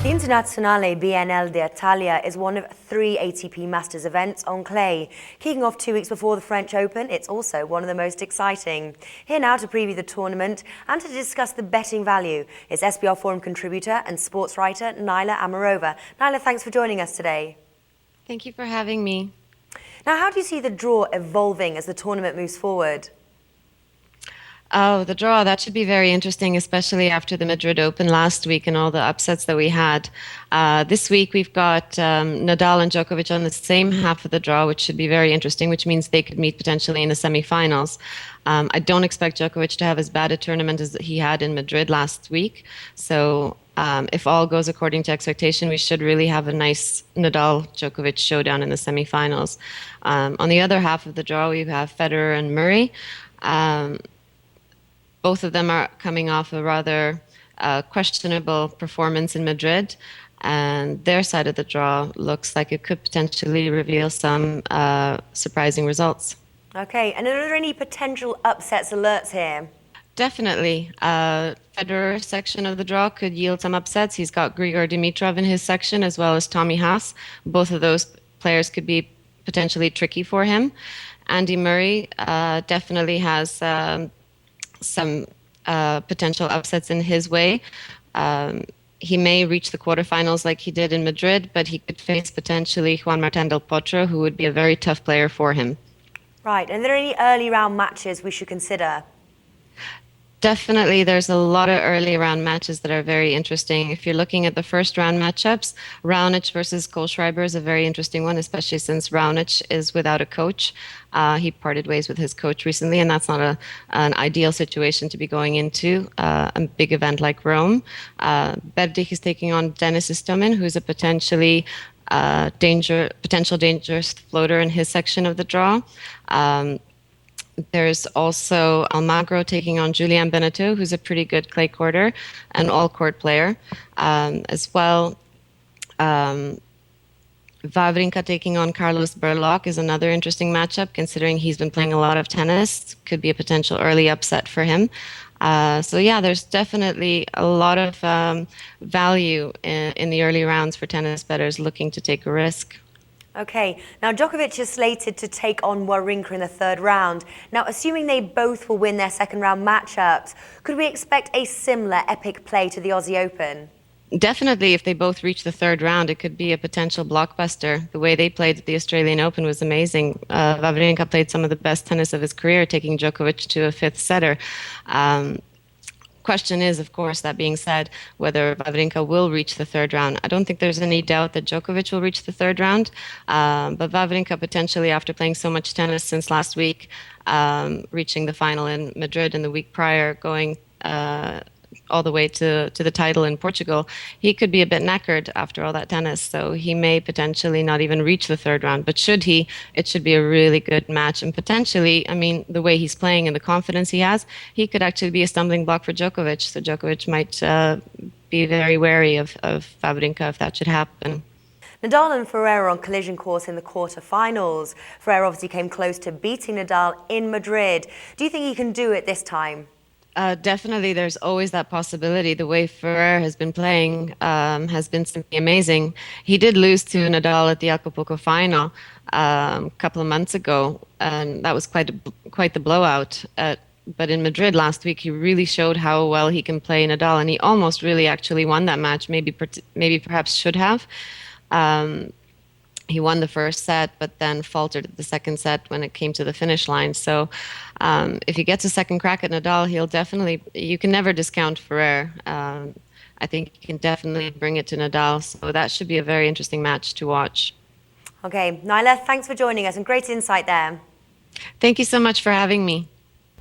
The Internazionale BNL d'Italia is one of 3 ATP Masters events on clay. Kicking off 2 weeks before the French Open, it's also one of the most exciting. Here now to preview the tournament and to discuss the betting value is SBRForum contributor and sportswriter Nila Amerova. Nila, thanks for joining us today. Thank you for having me. Now, how do you see the draw evolving as the tournament moves forward? Oh, the draw, that should be very interesting, especially after the Madrid Open last week and all the upsets that we had. This week we've got Nadal and Djokovic on the same half of the draw, which should be very interesting, which means they could meet potentially in the semifinals. I don't expect Djokovic to have as bad a tournament as he had in Madrid last week. So if all goes according to expectation, we should really have a nice Nadal-Djokovic showdown in the semifinals. On the other half of the draw, we have Federer and Murray. Both of them are coming off a rather questionable performance in Madrid, and their side of the draw looks like it could potentially reveal some surprising results. Okay, and are there any potential upsets alerts here? Definitely. Federer's section of the draw could yield some upsets. He's got Grigor Dimitrov in his section, as well as Tommy Haas. Both of those players could be potentially tricky for him. Andy Murray definitely has some potential upsets in his way. He may reach the quarterfinals like he did in Madrid, but he could face potentially Juan Martín del Potro, who would be a very tough player for him. Right, and are there any early round matches we should consider? Definitely, there's a lot of early round matches that are very interesting. If you're looking at the first round matchups, Raonic versus Kohlschreiber is a very interesting one, especially since Raonic is without a coach. He parted ways with his coach recently, and that's not an ideal situation to be going into a big event like Rome. Berdych is taking on Denis Istomin, who's a potential dangerous floater in his section of the draw. There's also Almagro taking on Julian Benneteau, who's a pretty good clay courter and all-court player. As well, Wawrinka taking on Carlos Berlocq is another interesting matchup, considering he's been playing a lot of tennis. Could be a potential early upset for him. So yeah, there's definitely a lot of value in the early rounds for tennis bettors looking to take a risk. Okay, now Djokovic is slated to take on Wawrinka in the 3rd round. Now, assuming they both will win their 2nd round matchups, could we expect a similar epic play to the Aussie Open? Definitely, if they both reach the 3rd round, it could be a potential blockbuster. The way they played at the Australian Open was amazing. Wawrinka played some of the best tennis of his career, taking Djokovic to a 5th setter. Question is, of course, that being said, whether Wawrinka will reach the 3rd round. I don't think there's any doubt that Djokovic will reach the 3rd round, but Wawrinka potentially, after playing so much tennis since last week, reaching the final in Madrid and the week prior, going all the way to the title in Portugal, he could be a bit knackered after all that tennis. So he may potentially not even reach the 3rd round. But should he, it should be a really good match. And potentially, I mean, the way he's playing and the confidence he has, he could actually be a stumbling block for Djokovic. So Djokovic might be very wary of Wawrinka if that should happen. Nadal and Ferrer on collision course in the quarterfinals. Ferrer obviously came close to beating Nadal in Madrid. Do you think he can do it this time? Definitely, there's always that possibility. The way Ferrer has been playing has been simply amazing. He did lose to Nadal at the Acapulco final a couple of months ago, and that was quite the blowout. But in Madrid last week, he really showed how well he can play Nadal, and he almost really actually won that match. Maybe perhaps should have. He won the first set, but then faltered at the second set when it came to the finish line. So if he gets a second crack at Nadal, you can never discount Ferrer. I think he can definitely bring it to Nadal. So that should be a very interesting match to watch. Okay, Nila, thanks for joining us and great insight there. Thank you so much for having me.